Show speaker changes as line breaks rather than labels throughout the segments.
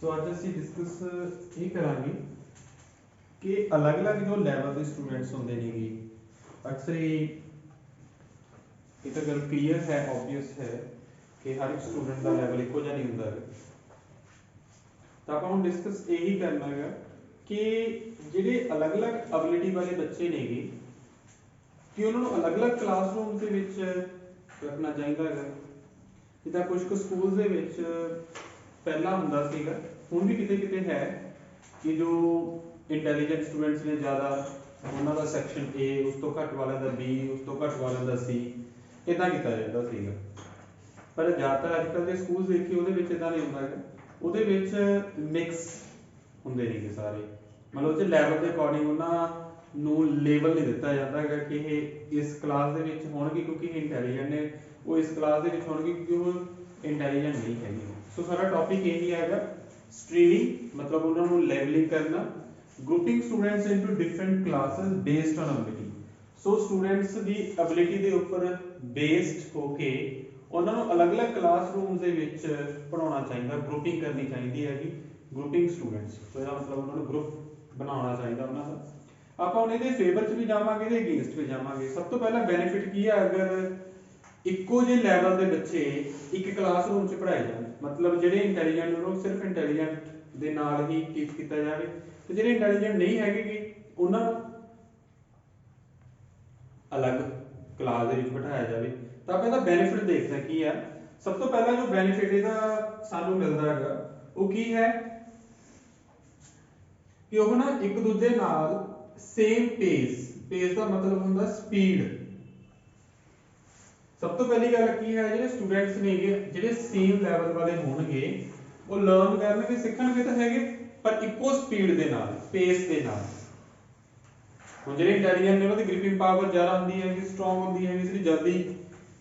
सो अज असीं डिस्कस ये करांगे कि अलग अलग जो लैवल के स्टूडेंट्स होंगे ने अक्सर ये तो गल क्लीयर है ऑबवियस है कि हर एक स्टूडेंट का लैवल एको जिहा नहीं होंदा तो आप डिस्कस यही करना है कि जिहड़े अलग अलग अबिलिटी वाले बच्चे ने कि उन्होंने अलग अलग क्लासरूम के विच रखना चाहिए है जिदा कुछ कुछ स्कूल के विच पहला हुंदा सीगा हुण भी किते किते है कि जो इंटैलीजेंट स्टूडेंट्स ने ज़्यादा उन्हों का सैक्शन ए उस तो घट वालों का बी उस तो घट वालों का सी इदा किया जाता सीगा पर ज़्यादातर अजकल के स्कूल देखिए वो इदा नहीं होंदा है वो मिक्स होंगे नहीं सारे मतलब लैवल के अकॉर्डिंग उन्होंने लेवल नहीं दिता जाता है कि ये इस क्लास के होंगे क्योंकि इंटैलीजेंट ने वो इस क्लास के होंगे क्योंकि वो इंटैलीजेंट नहीं है। सो सारा टॉपिक यही है स्ट्रीमिंग मतलब उन्होंने लेवलिंग करना grouping students into different classes based on ability. So students की एबिलिटी के उपर बेस्ड होके उन्होंने अलग अलग क्लासरूम के पढ़ाना चाहिए ग्रुपिंग करनी चाहिए है ग्रुपिंग स्टूडेंट्स तो यह मतलब उन्होंने ग्रुप बनाना चाहिए उन्होंने आप उन्हें फेवर च भी जावांगे तो अगेंस्ट भी जावांगे। सब तो पहला बेनिफिट की है अगर इक्को जे लैवल के बच्चे एक क्लासरूम च पढ़ाए जाए मतलब जो इंटैलीजेंट उन्होंने सिर्फ इंटैलीजेंट के नाल ही टीच किया जाए तो जो इंटैलीजेंट नहीं है उन्होंने अलग क्लास के बिठाया जाए तो आप इसका बेनिफिट देखते हैं की है। सब तो पहला जो बेनिफिट इसका सानू मिलता है वो की है कि वो ना एक दूजे नाल सेम पेस पेस का मतलब होंगे स्पीड। सब तो पहली गल की है जो स्टूडेंट्स ने जो सेम लैवल वाले होंगे वो लर्न करनगे सीखणगे तो है पर इको स्पीड के नाल पेस के नाल हुण जिहड़े इंटैलीजेंट ने उन्होंने ग्रिपिंग पावर ज़्यादा होंदी है स्ट्रॉन्ग होंदी है इसलिए जल्दी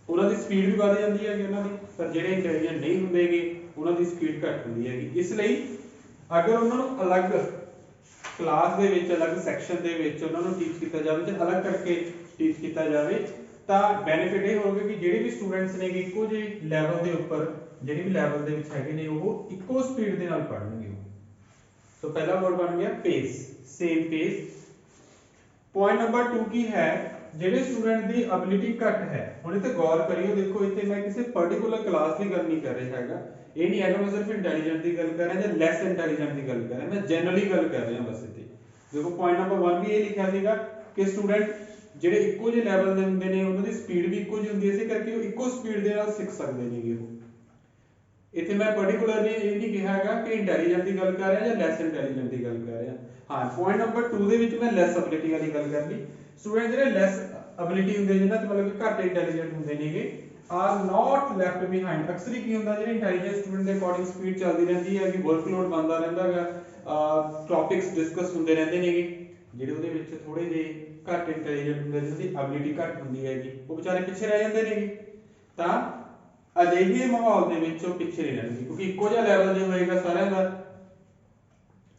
उन्होंने स्पीड भी बढ़ जाती है उन्होंने पर जिहड़े इंटैलीजेंट नहीं होंगे उन्होंने स्पीड घट होंदी है। इसलिए अगर उन्होंने अलग क्लास के विच अलग सैक्शन के विच उन्होंने टीच किया जाए तो अलग करके टीच किया जाए तो बेनिफिट ये होगा कि जिहड़े भी स्टूडेंट्स ने इक्को जे लैवल के उपर जिहड़े भी लैवल के विच हैगे ने वो इक्को स्पीड के नाल पढ़नगे। तो पहला वर्ड बन गया pace same pace. Point number 2 की है जिहड़े स्टूडेंट की एबिलिटी घट है हुण इत्थे गौर करियो देखो इत्थे मैं किसी पर्टिकुलर क्लास की गल नहीं कर रहा हैगा ये नहीं है मैं सिर्फ इंटैलीजेंट की गल कर रहा या लैस इंटैलीजेंट की गल कर रहा मैं जनरली गल कर रहा बस इत्थे देखो पॉइंट नंबर 1 भी ये लिखा सीगा कि स्टूडेंट जिहड़े इक्को जे लैवल दे हुंदे ने उन्हां दी स्पीड भी इक्को जी हुंदी है इस करके वो इक्को स्पीड दे नाल सीख सकदे नेगे वो इत्थे मैं पर्टिकुलरली ये नहीं कहा हैगा कि इंटैलीजेंट की गल कर रहा या लैस इंटैलीजेंट की गल कर रहा। हाँ पॉइंट नंबर 2 दे विच मैं लैस एबिलिटी वाली गल कर ली स्टूडेंट जिहड़े लैस एबिलिटी हुंदे जिन्हां च मतलब कि घट इंटैलीजेंट हुंदे नेगे आर नॉट लैफ्ट बिहाइंड। अक्सर ही की हुंदा जिहड़े intelligent student they according speed चलदी रहंदी है कि वर्कलोड बनदा रहिंदा है टॉपिक्स डिस्कस हुंदे रहंदे नेगे जिहड़े उहदे विच थोड़े जे घट इंटैलीजेंट हुंदे जिन्हां दी एबिलिटी घट हुंदी हैगी वो बेचारे पिछे रह जांदे नेगे तां अजिहे माहौल दे विच वो पिछे नहीं रहणगे क्योंकि इक्को जिहा लैवल जो होएगा सारिਆਂ ਦਾ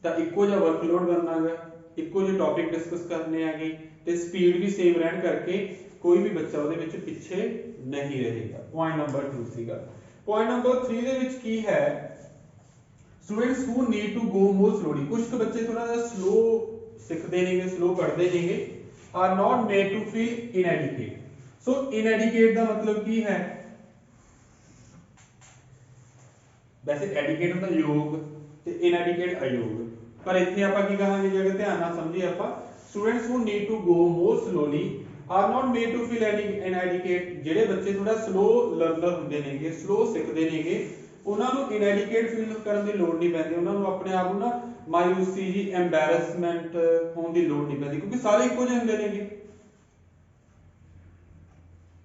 ਤਾਂ ਇੱਕੋ ਜਿਹਾ ਵਰਕਲੋਡ ਬਣਨਾ ਹੈ ਇੱਕੋ ਜਿਹੇ ਟੌਪਿਕ ਡਿਸਕਸ ਕਰਨੇ ਹੈਗੇ ਤੇ ਸਪੀਡ ਵੀ ਸੇਮ ਰਹਿਣ ਕਰਕੇ ਕੋਈ ਵੀ ਬੱਚਾ ਉਹਦੇ ਵਿੱਚ ਪਿੱਛੇ ਨਹੀਂ ਰਹੇਗਾ। ਪੁਆਇੰਟ ਨੰਬਰ 2 ਸੀਗਾ। ਪੁਆਇੰਟ ਨੰਬਰ 3 ਦੇ ਵਿੱਚ ਕੀ ਹੈ students who need to go more slowly कुछ तो बच्चे थोड़ा सा स्लो सीखते नेगे स्लो पढ़ते नेगे are not made to feel inadequate. So inadequate का मतलब की है वैसे एडिकेट होता योग ते इनएडिकेट अयोग पर इत्थे आपां की कहांगे जे अगर ध्यान नाल समझिए आपां students who need to go more slowly are not made to feel inadequate. जिहड़े बच्चे थोड़ा स्लो लर्नर हुंदे नेगे स्लो सीखदे नेगे उन्हां नूं इनएडिकेट फील करन दी लोड़ नहीं पैंदी उन्हां नूं अपने आप नूं ना मायूसी जी एम्बैरसमेंट होण दी लोड़ नहीं पैंदी क्योंकि सारे इक्को जिहे हुंदे नेगे।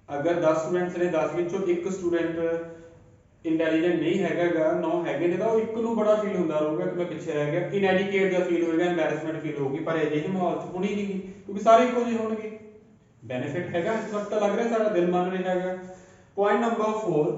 अगर 10 स्टूडेंट्स ने 10 विचों एक स्टूडेंट इंटैलीजेंट नहीं हैगा 9 हैगे ने तो वो एक नूं बड़ा फील होंदा रहूगा कि मैं पिछे रह गया इनएडिकेट दा फील होएगा एम्बैरसमेंट फील होगी पर अजिहे माहौल च होनी नहीं क्योंकि सारे इक्को जिहे होणगे। बेनिफिट हैगा इस वक्त तो लग रहा है सारा दिल मान रहा हैगा। पॉइंट नंबर 4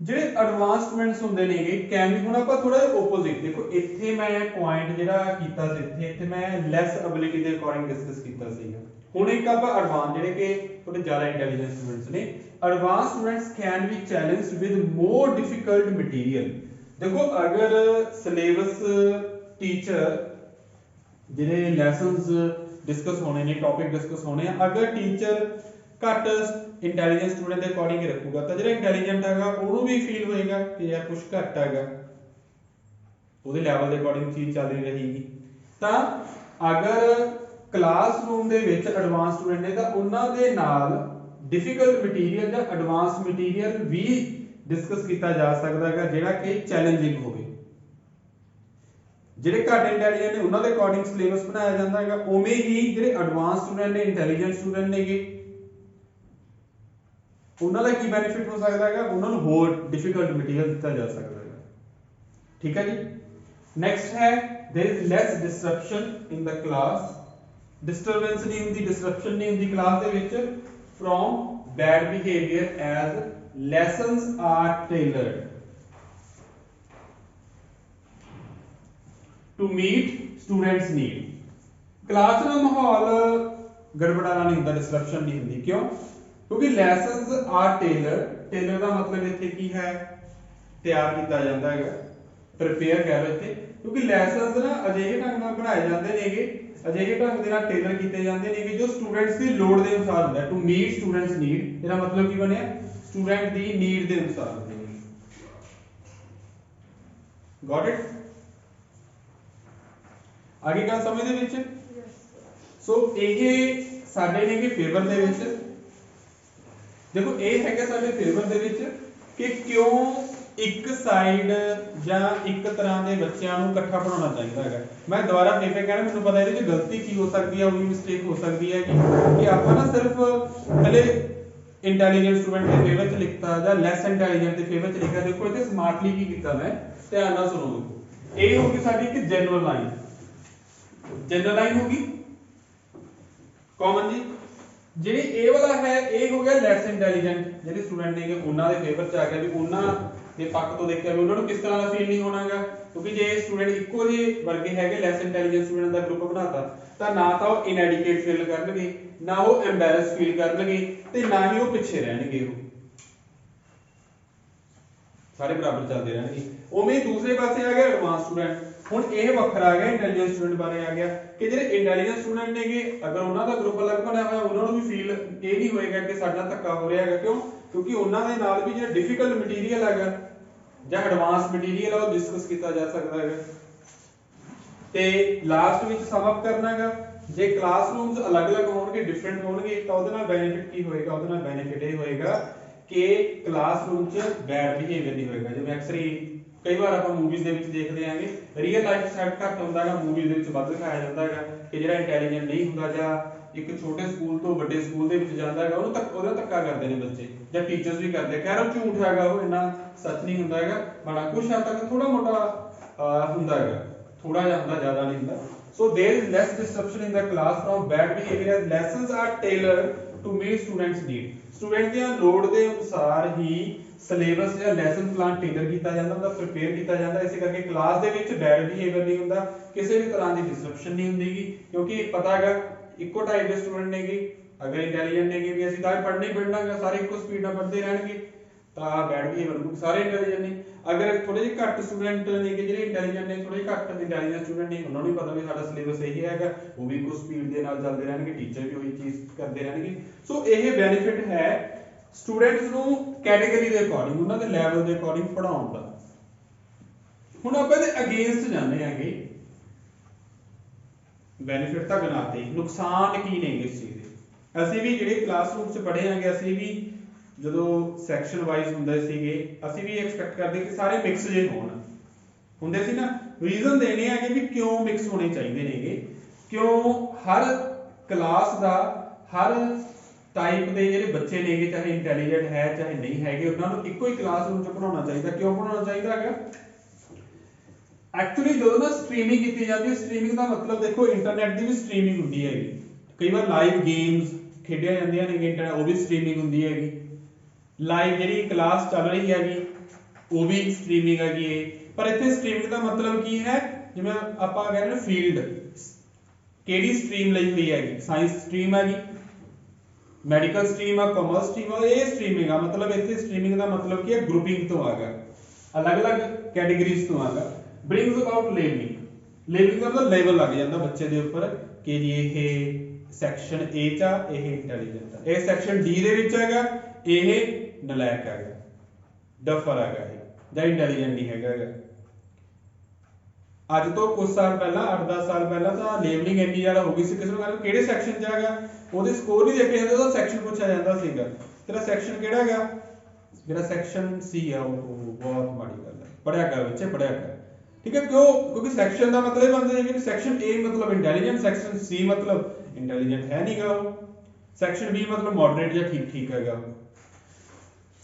ਜਿਹੜੇ ਐਡਵਾਂਸ ਸਟੂਡੈਂਟਸ ਹੁੰਦੇ ਨੇਗੇ ਕੈਨ ਵੀ ਹੁਣ ਆਪਾਂ ਥੋੜਾ ਜਿਹਾ ਆਪੋਜ਼ਿਟ ਦੇਖੋ ਇੱਥੇ ਮੈਂ ਪੁਆਇੰਟ ਜਿਹੜਾ ਕੀਤਾ ਸੀ ਇੱਥੇ ਮੈਂ ਲੈਸ ਐਬਿਲਿਟੀ ਦੇ ਅਕੋਰਡਿੰਗ ਡਿਸਕਸ ਕੀਤਾ ਸੀਗਾ ਹੁਣ ਇੱਕ ਆਪਾਂ ਐਡਵਾਂਸ ਜਿਹੜੇ ਕਿ ਥੋੜੇ ਜ਼ਿਆਦਾ ਇੰਟੈਲੀਜੈਂਟ ਸਟੂਡੈਂਟਸ ਨੇ advance students can be ਚੈਲੰਜਡ with more difficult material. देखो अगर सिलेबस टीचर जिहड़े लैसनस डिस्कस होने ने टॉपिक डिस्कस होने अगर टीचर घट इंटैलीजेंट स्टूडेंट के अकॉर्डिंग ही रखूगा तो जो इंटैलीजेंट है उन्होंने भी फील होएगा कि यार कुछ घट है वो लैवल के अकॉर्डिंग चीज़ चल रही रहेगी। तो अगर क्लासरूम के एडवांस स्टूडेंट ने तो उन्होंने नाल डिफिकल्ट मटीरियल या एडवांस मटीरियल भी डिस्कस किया जा सकता है जिहड़ा कि चैलेंजिंग हो। ਜਿਹੜੇ ਘੱਟ ਇੰਟੈਲੀਜੈਂਟ ਨੇ ਉਹਨਾਂ ਦੇ ਅਕੋਰਡਿੰਗ ਸਿਲੇਬਸ ਬਣਾਇਆ ਜਾਂਦਾ ਹੈਗਾ ਉਵੇਂ ਹੀ ਜਿਹੜੇ ਐਡਵਾਂਸ ਸਟੂਡੈਂਟ ਨੇ ਇੰਟੈਲੀਜੈਂਟ ਸਟੂਡੈਂਟ ਨੇਗੇ ਉਹਨਾਂ ਦਾ ਕੀ ਬੈਨੀਫਿਟ ਹੋ ਸਕਦਾ ਹੈਗਾ ਉਹਨਾਂ ਨੂੰ ਹੋਰ ਡਿਫਿਕਲਟ ਮਟੀਰੀਅਲ ਦਿੱਤਾ ਜਾ ਸਕਦਾ ਹੈਗਾ। ਠੀਕ ਹੈ ਜੀ। ਨੈਕਸਟ ਹੈ there is less disruption in the class. Disturbance ਨਹੀਂ ਹੁੰਦੀ ਡਿਸਰਪਸ਼ਨ ਨਹੀਂ ਹੁੰਦੀ ਕਲਾਸ ਦੇ ਵਿੱਚ from bad behaviour as lessons are tailored to meet students need. क्लास का माहौल गड़बड़ाना नहीं होता डिसरप्शन नहीं होती क्यों क्योंकि लैसनस आर टेलर टेलर का मतलब इत्थे की है तैयार किया जाता है प्रिपेयर कह लो इत्थे क्योंकि लैसनस ना अजिहे ढंग नाल बनाए जाते नेगे अजिहे ढंग दे नाल टेलर किए जाते नेगे जो स्टूडेंट्स की लोड़ के अनुसार होता है। टू मीट स्टूडेंट्स नीड इसका मतलब की बनिया स्टूडेंट की नीड के अनुसार होते हैं। Got it. आगे गल समझ दे विच सो ये साडे नेगे फेवर दे विच देखो ये हैगा साडे फेवर दे विच कि क्यों एक साइड या एक तरह के बच्चों को इकट्ठा पढ़ाना चाहिए है। मैं दोबारा फिर कहना मैंने पता है गलती की हो सकती है वही मिस्टेक हो सकती है कि आप ना सिर्फ पहले इंटैलीजेंट स्टूडेंट के फेवर च लिखता या लैस इंटैलीजेंट के फेवर च लिखा। देखो इतने स्मार्टली की किया मैं ध्यान नाल सुनो। ये होगी साडी एक जनरल लाइन जनरल लाइन होगी कॉमन जी ਜਿਹੜੀ ਇਹ ਵਾਲਾ ਹੈ ਇਹ ਹੋ ਗਿਆ ਲੈਸ ਇੰਟੈਲੀਜੈਂਟ ਜਿਹੜੇ ਸਟੂਡੈਂਟ ਨੇਗੇ ਉਹਨਾਂ ਦੇ ਫੇਵਰ ਚ ਆ ਗਿਆ ਵੀ ਉਹਨਾਂ ਦੇ ਪੱਖ ਤੋਂ ਦੇਖਿਆ ਵੀ ਉਹਨਾਂ ਨੂੰ ਕਿਸ ਤਰ੍ਹਾਂ ਦਾ ਫੀਲ ਨਹੀਂ ਹੋਣਾਗਾ ਕਿਉਂਕਿ ਜੇ ਸਟੂਡੈਂਟ ਇੱਕੋ ਜਿਹੇ ਵਰਗੇ ਹੈਗੇ ਲੈਸ ਇੰਟੈਲੀਜੈਂਟ ਸਟੂਡੈਂਟ ਦਾ ਗਰੁੱਪ ਬਣਾਤਾ ਤਾਂ ਨਾ ਤਾਂ ਉਹ ਇਨਐਡਿਕੇਟ ਫੀਲ ਕਰਨਗੇ ਨਾ ਉਹ ਐਮਬੈਰਸ ਫੀਲ ਕਰਨਗੇ ਤੇ ਨਾ ਹੀ ਉਹ ਪਿੱਛੇ ਰਹਿਣਗੇ ਉਹ ਸਾਰੇ ਬਰਾਬਰ ਚੱਲਦੇ ਰਹਿਣਗੇ। ਉਵੇਂ ਦੂਸਰੇ ਪਾਸੇ ਆ ਗਿਆ ਐਡਵਾਂਸ ਸਟੂਡੈਂਟ ਹੁਣ ਇਹ ਵੱਖਰਾ ਆ ਗਿਆ ਇੰਟੈਲੀਜੈਂਟ ਸਟੂਡੈਂਟ ਬਾਰੇ ਆ ਗਿਆ ਕਿ ਜਿਹੜੇ ਇੰਟੈਲੀਜੈਂਟ ਸਟੂਡੈਂਟ ਨੇਗੇ ਅਗਰ ਉਹਨਾਂ ਦਾ ਗਰੁੱਪ ਅਲੱਗ ਬਣਿਆ ਹੋਇਆ ਉਹਨਾਂ ਨੂੰ ਵੀ ਫੀਲ ਇਹ ਨਹੀਂ ਹੋਏਗਾ ਕਿ ਸਾਡਾ ਧੱਕਾ ਹੋ ਰਿਹਾ ਹੈਗਾ ਕਿਉਂ ਕਿਉਂਕਿ ਉਹਨਾਂ ਦੇ ਨਾਲ ਵੀ ਜਿਹੜਾ ਡਿਫਿਕਲਟ ਮਟੀਰੀਅਲ ਹੈਗਾ ਜਾਂ ਐਡਵਾਂਸ ਮਟੀਰੀਅਲ ਆ ਉਹ ਡਿਸਕਸ ਕੀਤਾ ਜਾ ਸਕਦਾ ਹੈਗਾ। ਤੇ ਲਾਸਟ ਵਿੱਚ ਸਮ ਅਪ ਕਰਨਾ ਹੈਗਾ ਜੇ ਕਲਾਸਰੂਮਸ ਅਲੱਗ-ਅਲੱਗ ਹੋਣਗੇ ਡਿਫਰੈਂਟ ਹੋਣਗੇ ਤਾਂ ਉਹਦੇ ਨਾਲ ਬੈਨੀਫਿਟ ਕੀ ਹੋਏਗਾ ਉਹਦੇ ਨਾਲ ਬੈਨੀਫਿਟ ਇਹ ਹੋਏਗਾ ਕਿ ਕਲਾਸਰੂਮ 'ਚ ਬੈਡ ਬਿਹੇਵੀਅਰ ਨਹੀਂ ਹੋਏਗਾ। ਜਿਵੇਂ ਅਕਸਰ ਹੀ ਕਈ ਵਾਰ ਆਪਾਂ ਮੂਵੀਜ਼ ਦੇ ਵਿੱਚ ਦੇਖਦੇ ਆਂਗੇ ਰੀਅਲ ਲਾਈਫ ਸੈਟ ਘੱਟ ਹੁੰਦਾ ਹੈਗਾ ਮੂਵੀਜ਼ ਦੇ ਵਿੱਚ ਵੱਧ ਦਿਖਾਇਆ ਜਾਂਦਾ ਹੈਗਾ ਕਿ ਜਿਹੜਾ ਇੰਟੈਲੀਜੈਂਟ ਨਹੀਂ ਹੁੰਦਾ ਜਾਂ ਇੱਕ ਛੋਟੇ ਸਕੂਲ ਤੋਂ ਵੱਡੇ ਸਕੂਲ ਦੇ ਵਿੱਚ ਜਾਂਦਾ ਹੈਗਾ ਉਹਨੂੰ ਤੱਕ ਉਹਦਾ ਧੱਕਾ ਕਰਦੇ ਨੇ ਬੱਚੇ ਜਾਂ ਟੀਚਰਸ ਵੀ ਕਰਦੇ ਖੈਰ ਉਹ ਝੂਠ ਹੈਗਾ ਉਹ ਇੰਨਾ ਸੱਚ ਨਹੀਂ ਹੁੰਦਾ ਹੈਗਾ ਬੜਾ ਕੁਛ ਹੱਦ ਤੱਕ ਥੋੜਾ ਮੋਟਾ ਹੁੰਦਾ ਹੈਗਾ ਥੋੜਾ ਜਿਹਾ ਹੁੰਦਾ ਜ਼ਿਆਦਾ ਨਹੀਂ ਹੁੰਦਾ। So there is less disruption in the class from bad behavior as lessons are tailored to meet students need। Student ਦੀਆਂ ਲੋੜ ਦੇ ਅਨੁਸਾਰ ਹੀ ਸਿਲੇਬਸ ਜਾਂ ਲੈਸਨ ਪਲਾਨ ਟੇਲਰ ਕੀਤਾ ਜਾਂਦਾ ਹੁੰਦਾ ਪ੍ਰਿਪੇਅਰ ਕੀਤਾ ਜਾਂਦਾ ਇਸੇ ਕਰਕੇ ਕਲਾਸ ਦੇ ਵਿੱਚ ਬੈਡ ਬਿਹੇਵੀਅਰ ਨਹੀਂ ਹੁੰਦਾ ਕਿਸੇ ਵੀ ਤਰ੍ਹਾਂ ਦੀ ਡਿਸਰਪਸ਼ਨ ਨਹੀਂ ਹੁੰਦੀਗੀ ਕਿਉਂਕਿ ਪਤਾ ਹੈਗਾ ਇੱਕੋ ਟਾਈਪ ਦੇ ਸਟੂਡੈਂਟ ਨੇਗੇ ਅਗਰ ਇੰਟੈਲੀਜੈਂਟ ਨੇਗੇ ਵੀ ਅਸੀਂ ਤਾਂ ਪੜ੍ਹਨਾ ਹੀ ਪੜ੍ਹਨਾ ਹੈਗਾ ਸਾਰੇ ਇੱਕੋ ਸਪੀਡ ਨਾਲ ਪੜ੍ਹਦੇ ਰਹਿਣਗੇ ਤਾਂ ਬੈਡ ਬਿਹੇਵੀਅਰ ਨੂੰ ਸਾਰੇ ਇੰਟੈਲੀਜੈਂਟ ਨੇ ਅਗਰ ਥੋੜੇ ਜਿਹੇ ਘੱਟ ਸਟੂਡੈਂਟ ਨੇਗੇ ਜਿਹੜੇ ਇੰਟੈਲੀਜੈਂਟ ਨੇ ਥੋੜੇ ਘੱਟ ਇੰਟੈਲੀਜੈਂਟ ਸਟੂਡੈਂਟ ਨੇ ਉਹਨਾਂ ਨੂੰ ਵੀ ਪਤਾ ਵੀ ਸਾਡਾ ਸਿਲੇਬਸ ਇਹੀ ਹੈਗਾ ਉਹ ਵੀ ਇੱਕੋ ਸਪੀਡ ਦੇ ਨਾਲ ਚੱਲਦੇ ਰਹਿਣਗੇ ਟੀਚਰ ਵੀ ਉਹੀ ਚੀਜ਼ ਕਰਦੇ ਰਹਿਣਗੇ। ਸੋ ਇਹ ਬੈਨੀਫਿਟ ਹੈ ਸਟੂਡੈਂਟਸ ਨੂੰ ਕੈਟਾਗਰੀ ਦੇ ਅਕੋਰਡਿੰਗ ਉਹਨਾਂ ਦੇ ਲੈਵਲ ਦੇ ਅਕੋਰਡਿੰਗ ਪੜਾਉਣ ਦਾ। ਹੁਣ ਆਪਾਂ ਇਹਦੇ ਅਗੇਂਸਟ ਜਾਂਦੇ ਆਂਗੇ ਬੈਨੀਫਿਟ ਤਾਂ ਗਿਣਾਤੇ ਨੁਕਸਾਨ ਕੀ ਨੇ ਇਸ ਚੀਜ਼ ਦੇ। ਅਸੀਂ ਵੀ ਜਿਹੜੇ ਕਲਾਸਰੂਮ 'ਚ ਪੜ੍ਹੇ ਆਂਗੇ ਅਸੀਂ ਵੀ ਜਦੋਂ ਸੈਕਸ਼ਨ ਵਾਈਜ਼ ਹੁੰਦੇ ਸੀਗੇ ਅਸੀਂ ਵੀ ਐਕਸਪੈਕਟ ਕਰਦੇ ਕਿ ਸਾਰੇ ਮਿਕਸ ਜੇ ਹੋਣ ਹੁੰਦੇ ਸੀ ਨਾ ਰੀਜ਼ਨ ਦੇਣੇ ਆਗੇ ਵੀ ਕਿਉਂ ਮਿਕਸ ਹੋਣੇ ਚਾਹੀਦੇ ਨੇਗੇ ਕਿਉਂ ਹਰ ਕਲਾਸ ਦਾ ਹਰ टाइप के ਜਿਹੜੇ ਬੱਚੇ ਨੇਗੇ ਚਾਹੇ ਇੰਟੈਲੀਜੈਂਟ ਹੈ ਚਾਹੇ ਨਹੀਂ ਹੈਗੇ ਉਹਨਾਂ ਨੂੰ ਇੱਕੋ ਹੀ ਕਲਾਸਰੂਮ 'ਚ ਪੜਾਉਣਾ ਚਾਹੀਦਾ ਕਿਉਂ ਪੜਾਉਣਾ ਚਾਹੀਦਾ ਹੈਗਾ ਐਕਚੁਅਲੀ ਜਦੋਂ ਨਾ ਸਟ੍ਰੀਮਿੰਗ ਕੀਤੀ ਜਾਂਦੀ ਹੈ ਸਟ੍ਰੀਮਿੰਗ ਦਾ ਮਤਲਬ ਦੇਖੋ ਇੰਟਰਨੈਟ ਦੀ ਵੀ ਸਟ੍ਰੀਮਿੰਗ ਹੁੰਦੀ ਹੈਗੀ ਕਈ ਵਾਰ ਲਾਈਵ ਗੇਮਸ ਖੇਡੀਆਂ ਜਾਂਦੀਆਂ ਨੇ ਇੰਟਰਨੈਟ ਉਹ ਵੀ ਸਟ੍ਰੀਮਿੰਗ ਹੁੰਦੀ ਹੈਗੀ ਲਾਈਵ ਜਿਹੜੀ ਕਲਾਸ ਚੱਲ ਰਹੀ ਹੈਗੀ ਉਹ ਵੀ ਸਟ੍ਰੀਮਿੰਗ ਹੈਗੀ ਪਰ ਇੱਥੇ ਸਟ੍ਰੀਮਿੰਗ ਦਾ ਮਤਲਬ ਕੀ ਹੈ ਜਿਵੇਂ ਆਪਾਂ ਕਹਿੰਦੇ ਨੇ ਫੀਲਡ ਕਿਹੜੀ ਸਟ੍ਰੀਮ ਲਈ ਹੋਈ ਹੈਗੀ ਸਾਇੰਸ ਸਟ੍ਰੀਮ ਹੈਗੀ ਮੈਡੀਕਲ ਸਟ੍ਰੀਮ ਆ ਕਾਮਰਸ ਸਟ੍ਰੀਮ ਆ ਇਹ ਸਟ੍ਰੀਮਿੰਗ ਆ ਮਤਲਬ ਇੱਥੇ ਸਟ੍ਰੀਮਿੰਗ ਦਾ ਮਤਲਬ ਕੀ ਹੈ ਗਰੁੱਪਿੰਗ ਤੋਂ ਆ ਗਿਆ अलग-अलग कैटेगरीज तो आगा ब्रिंग्स अबाउट लेवलिंग। लेवलिंग का मतलब लेवल लग जाता बच्चे दे उपर कि जी ये सैक्शन ए चा ये इंटैलीजेंट है, ये सैक्शन डी दे विच हैगा, ये नलायक हैगा, डफर हैगा या इंटैलीजेंट नहीं हैगा। ਅੱਜ ਤੋਂ ਕੁਝ ਸਾਲ ਪਹਿਲਾਂ 8-10 ਸਾਲ ਪਹਿਲਾਂ ਤਾਂ ਲੇਬਲਿੰਗ ਇੰਨੀ ਜ਼ਿਆਦਾ ਹੋ ਗਈ ਸੀ, ਕਿਸੇ ਨੂੰ ਕਹਿੰਦਾ ਕਿਹੜੇ ਸੈਕਸ਼ਨ 'ਚ ਹੈਗਾ ਉਹਦੇ ਸਕੋਰ ਨਹੀਂ ਦੇਖੇ ਜਾਂਦੇ, ਉਹਦਾ ਸੈਕਸ਼ਨ ਪੁੱਛਿਆ ਜਾਂਦਾ ਸੀਗਾ ਤੇਰਾ ਸੈਕਸ਼ਨ ਕਿਹੜਾ ਹੈਗਾ, ਮੇਰਾ ਸੈਕਸ਼ਨ ਸੀ ਆ। ਉਹ ਬਹੁਤ ਮਾੜੀ ਗੱਲ ਹੈ, ਪੜਿਆ ਕਰ ਬੱਚੇ ਪੜਿਆ ਕਰ, ਠੀਕ ਹੈ। ਕਿਉਂ? ਕਿਉਂਕਿ ਸੈਕਸ਼ਨ ਦਾ ਮਤਲਬ ਬਣਦਾ ਹੈ ਕਿ ਸੈਕਸ਼ਨ A ਮਤਲਬ ਇੰਟੈਲੀਜੈਂਟ, ਸੈਕਸ਼ਨ C ਮਤਲਬ ਇੰਟੈਲੀਜੈਂਟ ਹੈ ਨਹੀਂਗਾ ਉਹ, ਸੈਕਸ਼ਨ B ਮਤਲਬ ਮੋਡਰੇਟ ਜਾਂ ਠੀਕ ਠੀਕ ਹੈਗਾ।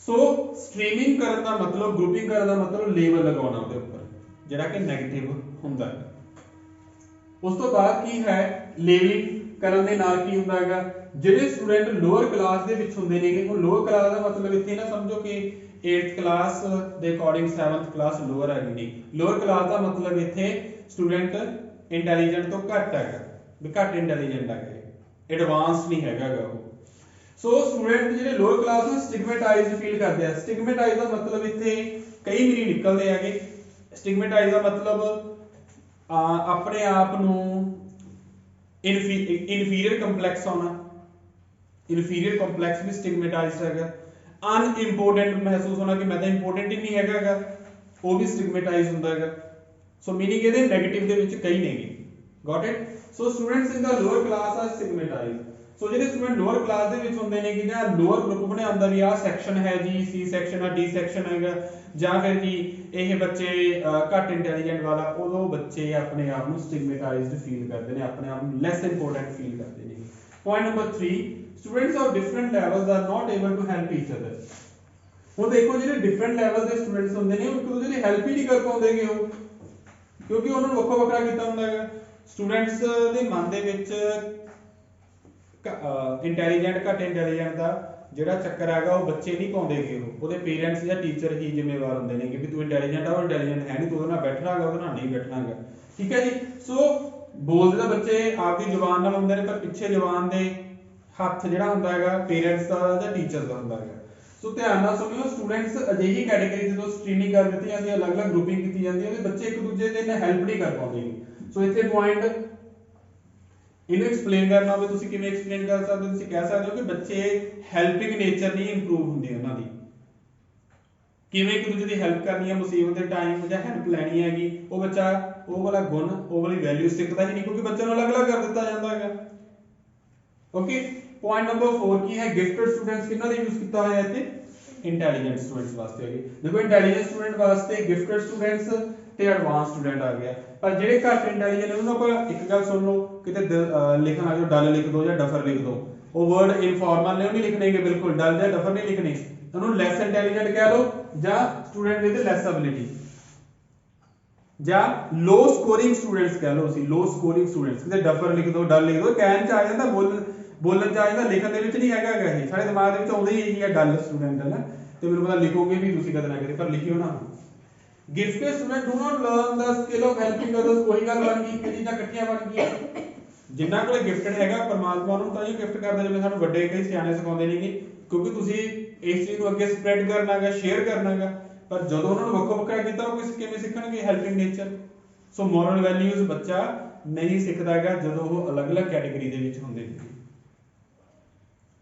ਸੋ ਸਟ੍ਰੀਮਿੰਗ ਕਰਨ ਦਾ ਮਤਲਬ, ਗਰੁੱਪਿੰਗ ਕਰਨ ਦਾ ਮਤਲਬ ਲੇਬਲ ਲਗਾਉਣਾ ਉਹਦੇ ਉੱਪਰ ਜਿਹੜਾ ਕਿ ਨੈਗੇਟਿਵ ਹੁੰਦਾ ਹੈ। ਉਸ ਤੋਂ ਬਾਅਦ ਕੀ ਹੈ, ਲੇਬਲਿੰਗ ਕਰਨ ਦੇ ਨਾਲ ਕੀ ਹੁੰਦਾ ਹੈਗਾ, ਜਿਹੜੇ ਸਟੂਡੈਂਟ ਲੋਅਰ ਕਲਾਸ ਦੇ ਵਿੱਚ ਹੁੰਦੇ ਨੇਗੇ, ਉਹ ਲੋਅਰ ਕਲਾਸ ਦਾ ਮਤਲਬ ਇੱਥੇ ਨਾ ਸਮਝੋ ਕਿ 8th ਕਲਾਸ ਦੇ ਅਕੋਰਡਿੰਗ 7th ਕਲਾਸ ਲੋਅਰ ਹੈਗੀ ਨਹੀਂ। ਲੋਅਰ ਕਲਾਸ ਦਾ ਮਤਲਬ ਇੱਥੇ ਸਟੂਡੈਂਟ ਇੰਟੈਲੀਜੈਂਟ ਤੋਂ ਘੱਟ ਹੈਗਾ, ਵੀ ਘੱਟ ਇੰਟੈਲੀਜੈਂਟ ਹੈਗਾ, ਐਡਵਾਂਸ ਨਹੀਂ ਹੈਗਾਗਾ ਉਹ। ਸੋ ਸਟੂਡੈਂਟ ਜਿਹੜੇ ਲੋਅਰ ਕਲਾਸ ਨੂੰ ਸਟਿਗਮੈਟਾਈਜ਼ਡ ਫੀਲ ਕਰਦੇ ਆ। ਸਟਿਗਮੈਟਾਈਜ਼ ਦਾ ਮਤਲਬ ਇੱਥੇ ਕਈ ਮੀਨਿੰਗ ਨਿਕਲਦੇ ਹੈਗੇ। ਸਟਿਗਮੈਟਾਈਜ਼ ਦਾ ਮਤਲਬ ਆਪਣੇ ਆਪ ਨੂੰ ਇਨਫੀਰੀਅਰ ਕੰਪਲੈਕਸ ਹੋਣਾ, ਇਨਫੀਰੀਅਰ ਕੰਪਲੈਕਸ ਵੀ ਸਟਿਗਮੈਟਾਈਜ਼ਡ ਹੈਗਾ। ਅਨਇੰਪੋਰਟੈਂਟ ਮਹਿਸੂਸ ਹੋਣਾ ਕਿ ਮੈਂ ਤਾਂ ਇੰਪੋਰਟੈਂਟ ਹੀ ਨਹੀਂ ਹੈਗਾ, ਉਹ ਵੀ ਸਟਿਗਮੈਟਾਈਜ਼ ਹੁੰਦਾ ਹੈਗਾ। ਸੋ ਮੀਨਿੰਗ ਇਹਦੇ ਨੈਗੇਟਿਵ ਦੇ ਵਿੱਚ ਕਈ ਨੇਗੇ। Got it? So students in the lower class are stigmatized. So ਜਿਹੜੇ ਸਟੂਡੈਂਟ ਲੋਅਰ ਕਲਾਸ ਦੇ ਵਿੱਚ ਹੁੰਦੇ ਨੇ ਕਿ ਜਾਂ ਲੋਅਰ ਗਰੁੱਪ ਬਣਿਆ ਹੁੰਦਾ ਵੀ ਆਹ ਸੈਕਸ਼ਨ ਹੈ ਜੀ, ਸੀ ਸੈਕਸ਼ਨ ਆ, ਡੀ ਸੈਕਸ਼ਨ ਹੈਗਾ, ਜਾਂ ਫਿਰ ਜੀ ਇਹ ਬੱਚੇ ਘੱਟ ਇੰਟੈਲੀਜੈਂਟ ਵਾਲਾ, ਉਦੋਂ ਬੱਚੇ ਆਪਣੇ ਆਪ ਨੂੰ ਸਟਿਗਮੈਟਾਈਜ਼ਡ ਫੀਲ ਕਰਦੇ ਨੇ, ਆਪਣੇ ਆਪ ਨੂੰ ਲੈਸ ਇੰਪੋਰਟੈਂਟ ਫੀਲ ਕਰਦੇ ਨੇ। Point number 3, students of different levels are not able to help each other. ਹੁਣ ਦੇਖੋ ਜਿਹੜੇ ਡਿਫਰੈਂਟ ਲੈਵਲ ਦੇ ਸਟੂਡੈਂਟਸ ਹੁੰਦੇ ਨੇ ਉਹ ਇੱਕ ਦੂਜੇ ਦੀ ਹੈਲਪ ਹੀ ਨਹੀਂ ਕਰ ਪਾਉਂਦੇਗੇ ਉਹ, ਕਿਉਂਕਿ ਉਹਨਾਂ ਨੂੰ ਵੱਖੋ ਵੱਖਰਾ ਕੀਤਾ ਹੁੰਦਾ ਹੈਗਾ। ਸਟੂਡੈਂਟਸ ਦੇ ਮਨ ਦੇ ਵਿੱਚ ਇੰਟੈਲੀਜੈਂਟ ਘੱਟ ਇੰਟੈਲੀਜੈਂਟ ਦਾ ਜਿਹੜਾ ਚੱਕਰ ਹੈਗਾ ਉਹ ਬੱਚੇ ਨਹੀਂ ਪਾਉਂਦੇਗੇ, ਉਹਦੇ ਪੇਰੈਂਟਸ ਜਾਂ ਟੀਚਰ ਹੀ ਜ਼ਿੰਮੇਵਾਰ ਹੁੰਦੇ ਨੇ ਕਿ ਵੀ ਤੂੰ ਇੰਟੈਲੀਜੈਂਟ ਆ, ਉਹ ਇੰਟੈਲੀਜੈਂਟ ਹੈ ਨਹੀਂ, ਤੂੰ ਉਹਦੇ ਨਾਲ ਬੈਠਣਾ ਹੈਗਾ, ਉਹਦੇ ਨਾਲ ਨਹੀਂ ਬੈਠਣਾ ਹੈਗਾ, ਠੀਕ ਹੈ ਜੀ। ਸੋ ਬੋਲਦੇ ਤਾਂ ਬੱਚੇ ਆਪਦੀ ਜ਼ੁਬਾਨ ਨਾਲ ਹੁੰਦੇ ਨੇ, ਪਰ ਪਿੱਛੇ ਜ਼ੁਬਾਨ ਦੇ ਹੱਥ ਜਿਹੜਾ ਹੁੰਦਾ ਹੈਗਾ ਪੇਰੈਂਟਸ ਦਾ ਜਾਂ ਟੀਚਰ ਦਾ ਹੁੰਦਾ ਹੈਗਾ। ਸੋ ਧਿਆਨ ਨਾਲ ਸੁਣਿਓ, ਸਟੂਡੈਂਟਸ ਅਜਿਹੀ ਕੈਟੇਗਰੀ ਜਦੋਂ ਸਟ੍ਰੀਮਿੰਗ ਕਰ ਦਿੱਤੀ ਜਾਂਦੀ ਹੈ, ਅਲੱਗ-ਅਲੱਗ ਗਰੁੱਪਿੰਗ ਕੀਤੀ ਜਾਂਦੀ ਹੈ, ਉਹਦੇ ਬੱਚੇ ਇੱਕ ਦੂਜੇ ਦੇ ਨਾਲ ਹੈਲਪ ਨਹੀਂ ਕਰ ਪਾਉਂਦੇ। ਸੋ ਇੱਥੇ ਪੁਆਇੰਟ ਇਹਨੂੰ ਐਕਸਪਲੇਨ ਕਰਨਾ ਹੋਵੇ ਤੁਸੀਂ ਕਿਵੇਂ ਐਕਸਪਲੇਨ ਕਰ ਸਕਦੇ ਹੋ, ਤੁਸੀਂ ਕਹਿ ਸਕਦੇ ਹੋ ਕਿ ਬੱਚੇ ਹੈਲਪਿੰਗ ਨੇਚਰ ਨਹੀਂ ਇੰਪਰੂਵ ਹੁੰਦੀ ਉਹਨਾਂ ਦੀ, ਕਿਵੇਂ ਇੱਕ ਦੂਜੇ ਦੀ ਹੈਲਪ ਕਰਨੀ ਹੈ ਮੁਸੀਬਤ ਦੇ ਟਾਈਮ ਜਾਂ ਹੈਲਪ ਲੈਣੀ ਹੈਗੀ, ਉਹ ਬੱਚਾ ਉਹ ਵਾਲਾ ਗੁਣ, ਉਹ ਵਾਲੀ ਵੈਲਿਊ ਸਿੱਖਦਾ ਹੀ ਨਹੀਂ, ਕਿਉਂਕਿ ਬੱਚੇ ਨੂੰ ਅਲੱਗ-ਅਲੱਗ ਕਰ ਦਿੱਤਾ ਜਾਂਦਾ ਹੈਗਾ। ਓਕੇ, ਪੁਆਇੰਟ ਨੰਬਰ 4 ਕੀ ਹੈ, ਗਿਫਟਡ ਸਟੂਡੈਂਟਸ ਕਿਹਨਾਂ ਲਈ ਯੂਜ਼ ਕੀਤਾ ਹੋਇਆ ਇੱਥੇ, ਇੰਟੈਲੀਜੈਂਟ ਸਟੂਡੈਂਟਸ ਵਾਸਤੇ ਹੈਗੇ। ਦੇਖੋ ਇੰਟੈਲੀਜੈਂਟ ਸਟੂਡੈਂਟ ਵਾਸਤੇ ਗਿਫਟਡ ਸਟੂਡੈਂਟਸ ਤੇ ਐਡਵਾਂਸ ਸਟੂਡੈਂਟ ਆ ਗਿਆ, ਪਰ ਜਿਹੜੇ ਘੱਟ ਇੰਟੈਲੀਜੈਂਟ ਨੇ ਉਹਨਾਂ ਕੋਲ ਇੱਕ ਗੱਲ ਸੁਣ ਲਓ, ਕਿਤੇ ਲਿਖਣ ਆ ਜਾਓ ਡਲ ਲਿਖ ਦੋ ਜਾਂ ਡਫਰ ਲਿਖ ਦੋ, ਉਹ ਵਰਡ ਇਨਫਾਰਮਲ ਨੇ ਉਹ ਨਹੀਂ ਲਿਖਣੇਗੇ, ਬਿਲਕੁਲ ਡਲ ਜਾਂ ਡਫਰ ਨਹੀਂ ਲਿਖਣੇ, ਉਹਨੂੰ ਲੈਸ ਇੰਟੈਲੀਜੈਂਟ ਕਹਿ ਲਓ ਜਾਂ ਸਟੂਡੈਂਟ ਵਿਦ ਲੈਸ ਐਬਿਲਿਟੀ ਜਾਂ ਲੋ ਸਕੋਰਿੰਗ ਸਟੂਡੈਂਟਸ ਕਹਿ ਲਓ, ਅਸੀਂ ਲੋ ਸਕੋਰਿੰਗ ਸਟੂਡੈਂਟਸ, ਕਿਤੇ ਡਫਰ ਲਿਖ ਦੋ, ਡਲ ਲਿਖ ਦੋ, ਕਹਿਣ ਚ ਆ ਜਾਂਦਾ, ਬੋਲਣ ਚ ਆ ਜਾਂਦਾ, ਲਿਖਣ ਦੇ ਵਿੱਚ ਨਹੀਂ ਹੈਗਾ ਇਹ, ਸਾਡੇ ਦਿਮਾਗ ਦੇ ਵਿੱਚ ਆਉਂਦਾ ਹੀ ਇਹੀ ਹੈ ਡਲ ਸਟੂਡੈਂਟ ਹੈ ਨਾ, ਤੇ ਮੈਨੂੰ ਪਤਾ ਲਿਖੋਗੇ ਵੀ ਤੁਸੀਂ ਕਦੇ ਨਾ ਕਦੇ, ਪਰ ਲਿਖਿਓ ਨਾ। Gifted student do not learn the skill of helping others, ਉਹੀ ਗੱਲ ਬਣ ਗਈ ਕਿ ਚੀਜ਼ਾਂ ਇਕੱਠੀਆਂ ਬਣ ਗਈਆਂ। ਜਿੰਨਾ ਕੋਲੇ ਗਿਫਟਡ ਹੈਗਾ ਪਰਮਾਤਮਾ ਨੂੰ ਤਾਂ ਇਹ ਗਿਫਟ ਕਰਦਾ, ਜਿਵੇਂ ਸਾਨੂੰ ਵੱਡੇ ਕਈ ਸਿਆਣੇ ਸਿਖਾਉਂਦੇ ਨੇਗੇ, ਕਿਉਂਕਿ ਤੁਸੀਂ ਇਸ ਚੀਜ਼ ਨੂੰ ਅੱਗੇ ਸਪਰੈਡ ਕਰਨਾ ਹੈਗਾ, ਸ਼ੇਅਰ ਕਰਨਾ ਹੈਗਾ, ਪਰ ਜਦੋਂ ਉਹਨਾਂ ਨੂੰ ਵੱਖੋ ਵੱਖਰਾ ਕੀਤਾ ਉਹ ਕਿਵੇਂ ਸਿੱਖਣਗੇ ਹੈਲਪਿੰਗ ਨੇਚਰ। ਸੋ ਮੋਰਲ ਵੈਲਿਊਜ਼ ਬੱਚਾ ਨਹੀਂ ਸਿੱਖਦਾ ਹੈਗਾ ਜਦੋਂ ਉਹ ਅਲੱਗ-ਅਲੱਗ ਕੈਟੇਗਰੀ ਦੇ ਵਿੱਚ ਹੁੰਦੇ ਨੇ।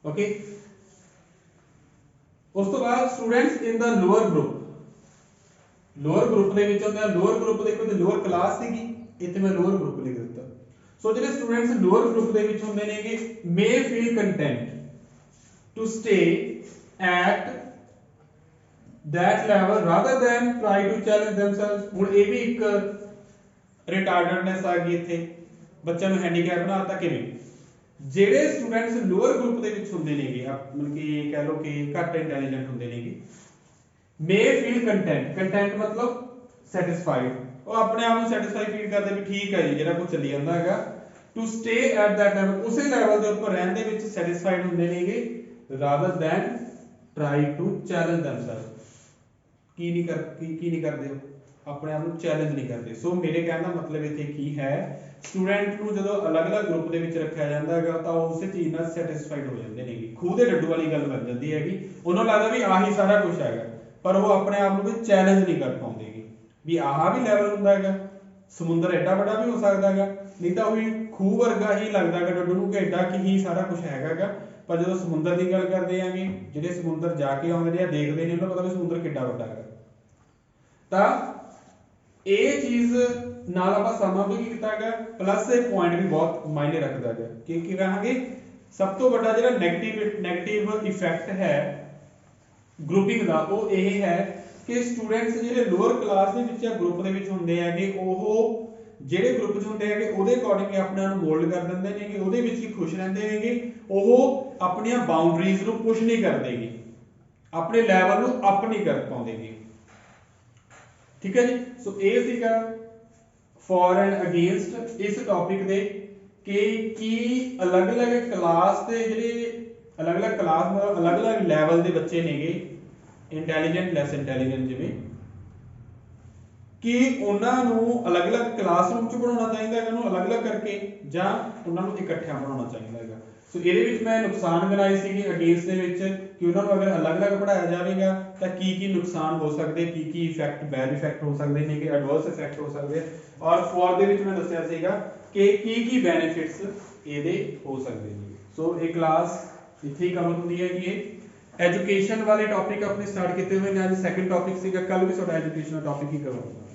ਓਕੇ, ਉਸ ਤੋਂ ਬਾਅਦ students in the lower group, lower group ਦੇ ਵਿੱਚ ਹੁੰਦਾ, ਲੋਅਰ ਗਰੁੱਪ ਦੇਖੋ ਤੇ ਲੋਅਰ ਕਲਾਸ ਸੀਗੀ, ਇੱਥੇ ਮੈਂ ਲੋਅਰ ਗਰੁੱਪ ਲਿਖ ਦਿੱਤਾ। ਸੋ ਜਿਹੜੇ ਸਟੂਡੈਂਟਸ ਲੋਅਰ ਗਰੁੱਪ ਦੇ ਵਿੱਚ ਹੁੰਦੇ ਨੇਗੇ may feel content to stay at that level rather than try to challenge themselves। ਹੁਣ ਇਹ ਵੀ ਇੱਕ ਰਿਟਾਰਡਡਨੈਸ ਆ ਗਈ ਇੱਥੇ, ਬੱਚਿਆਂ ਨੂੰ ਹੈਂਡੀਕੈਪ ਬਣਾਤਾ। ਕਿਵੇਂ? ਜਿਹੜੇ ਸਟੂਡੈਂਟਸ ਲੋਅਰ ਗਰੁੱਪ ਦੇ ਵਿੱਚ ਹੁੰਦੇ ਨੇਗੇ, ਮਤਲਬ ਕਿ ਕਹਿ ਲਓ ਕਿ ਘੱਟ ਇੰਟੈਲੀਜੈਂਟ ਹੁੰਦੇ ਨੇਗੇ, ਮੇ ਫੀਲ ਕੰਟੈਂਟ, ਕੰਟੈਂਟ ਮਤਲਬ ਸੈਟੀਸਫਾਈਡ, ਉਹ ਆਪਣੇ ਆਪ ਨੂੰ ਸੈਟੀਸਫਾਈ ਫੀਲ ਕਰਦੇ ਵੀ ਠੀਕ ਹੈ ਜੀ ਜਿਹੜਾ ਕੁਝ ਚੱਲੀ ਜਾਂਦਾ ਹੈਗਾ। To stay at that level, ਉਸੇ ਲੈਵਲ ਦੇ ਉੱਪਰ ਰਹਿਣ ਦੇ ਵਿੱਚ ਸੈਟੀਸਫਾਈਡ ਹੁੰਦੇ ਨੇਗੇ, rather than try to challenge themselves। ਕੀ ਨਹੀਂ ਕਰਦੇ ਹੋ, ਆਪਣੇ ਆਪ ਨੂੰ ਚੈਲੰਜ ਨਹੀਂ ਕਰਦੇ। ਸੋ ਮੇਰੇ ਕਹਿਣ ਦਾ ਮਤਲਬ ਇੱਥੇ ਕੀ ਹੈ, ਸਟੂਡੈਂਟ ਨੂੰ ਜਦੋਂ ਅਲੱਗ-ਅਲੱਗ ਗਰੁੱਪ ਦੇ ਵਿੱਚ ਰੱਖਿਆ ਜਾਂਦਾ ਹੈਗਾ ਤਾਂ ਉਹ ਉਸੇ ਚੀਜ਼ ਨਾਲ ਸੈਟੀਸਫਾਈਡ ਹੋ ਜਾਂਦੇ ਨੇਗੇ, ਖੂਹ ਦੇ ਡੱਡੂ ਵਾਲੀ ਗੱਲ ਬਣ ਜਾਂਦੀ ਹੈਗੀ, ਉਹਨਾਂ ਨੂੰ ਲੱਗਦਾ ਵੀ ਆਹੀ ਸਾਰਾ ਕੁਝ ਹੈਗਾ, पर वो अपने आप को भी चैलेंज नहीं कर पाਉਂਦੇ भी आह भी लैवल ਹੁੰਦਾ ਹੈਗਾ समुद्र एडा बड़ा भी हो सकता है नहीं तो वही खूह वर्गा ही लगता है डोडू ਨੂੰ कि एडा कि ही सारा कुछ हैगा पर जो समुद्र की गल करते हैं ਜਿਹੜੇ समुद्र जाके आਉਂਦੇ ਨੇ देखते हैं उन्हें पता भी समुद्र किड्डा ਵੱਡਾ है ਤਾਂ ਇਹ ਚੀਜ਼ ਨਾਲ ਆਪਾਂ ਸਮਾਂ ਵੀ ਕੀਤਾ ਹੈਗਾ ਪਲੱਸ ਇਹ ਪੁਆਇੰਟ ਵੀ ਬਹੁਤ ਮਾਇਨੇ ਰੱਖਦਾ ਹੈਗਾ ਕਿ ਕੀ ਕਹਾਂਗੇ ਸਭ ਤੋਂ ਵੱਡਾ ਜਿਹੜਾ ਨੈਗੇਟਿਵ ਇਫੈਕਟ ਹੈ ਗਰੁੱਪਿੰਗ ਦਾ ਉਹ ਇਹ ਹੈ ਕਿ ਸਟੂਡੈਂਟਸ ਜਿਹੜੇ ਲੋਅਰ ਕਲਾਸ ਦੇ ਵਿੱਚ ਜਾਂ ਗਰੁੱਪ ਦੇ ਵਿੱਚ ਹੁੰਦੇ ਹੈਗੇ ਉਹ ਜਿਹੜੇ ਗਰੁੱਪ 'ਚ ਹੁੰਦੇ ਹੈਗੇ ਉਹਦੇ ਅਕੋਰਡਿੰਗ ਆਪਣੇ ਆਪ ਨੂੰ ਮੋਲਡ ਕਰ ਦਿੰਦੇ ਨੇਗੇ ਉਹਦੇ ਵਿੱਚ ਹੀ ਖੁਸ਼ ਰਹਿੰਦੇ ਹੈਗੇ ਉਹ ਆਪਣੀਆਂ ਬਾਉਂਡਰੀਜ਼ ਨੂੰ ਪੁਸ਼ ਨਹੀਂ ਕਰਦੇਗੇ ਆਪਣੇ ਲੈਵਲ ਨੂੰ ਅਪ ਨਹੀਂ ਕਰ ਪਾਉਂਦੇਗੇ ਠੀਕ ਹੈ ਜੀ ਸੋ ਇਹ ਸੀਗਾ ਫॉर ਐਂਡ ਅਗੇਂਸਟ ਇਸ ਟੌਪਿਕ ਦੇ ਕਿ ਕੀ ਅਲੱਗ-ਅਲੱਗ ਕਲਾਸ ਦੇ ਜਿਹੜੇ ਅਲੱਗ-ਅਲੱਗ ਕਲਾਸ ਮਤਲਬ ਅਲੱਗ-ਅਲੱਗ ਲੈਵਲ ਦੇ ਬੱਚੇ ਨੇਗੇ ਇੰਟੈਲੀਜੈਂਟ ਲੈਸ ਇੰਟੈਲੀਜੈਂਟ ਜਿਵੇਂ ਕਿ ਉਹਨਾਂ ਨੂੰ ਅਲੱਗ-ਅਲੱਗ ਕਲਾਸਰੂਮ 'ਚ ਪੜਾਉਣਾ ਚਾਹੀਦਾ ਹੈ ਉਹਨੂੰ ਅਲੱਗ-ਅਲੱਗ ਕਰਕੇ ਜਾਂ ਉਹਨਾਂ ਨੂੰ ਇਕੱਠਿਆਂ ਪੜਾਉਣਾ ਚਾਹੀਦਾ ਹੈਗਾ ਸੋ ਇਹਦੇ ਵਿੱਚ ਮੈਂ ਨੁਕਸਾਨ ਗਿਣਾਏ ਸੀਗੇ ਅਗੇਂਸਟ ਦੇ ਵਿੱਚ ਕਿ ਉਹਨਾਂ ਨੂੰ ਅਗਰ ਅਲੱਗ-ਅਲੱਗ ਪੜਾਇਆ ਜਾਵੇਗਾ ਤਾਂ ਕੀ ਨੁਕਸਾਨ ਹੋ ਸਕਦੇ ਕੀ ਇਫੈਕਟ ਬੈਡ ਇਫੈਕਟ ਹੋ ਸਕਦੇ ਨੇ ਕਿ ਐਡਵਰਸ ਇਫੈਕਟ ਹੋ ਸਕਦੇ ਔਰ ਫॉर ਦੇ ਵਿੱਚ ਮੈਂ ਦੱਸਿਆ ਸੀਗਾ ਕਿ ਕੀ ਬੈਨੀਫਿਟਸ ਇਹਦੇ ਹੋ ਸਕਦੇ ਨੇ ਸੋ ਇਹ ਕਲਾਸ ਇੱਥੇ ਹੀ ਕਵਰ ਹੁੰਦੀ ਹੈ ਕਿ ਇਹ एजुकेशन वाले टॉपिक अपने स्टार्ट किए हुए ने आज सेकंड टॉपिक सीगा कल भी थोड़ा एजुकेशन टॉपिक ही करवाऊंगा।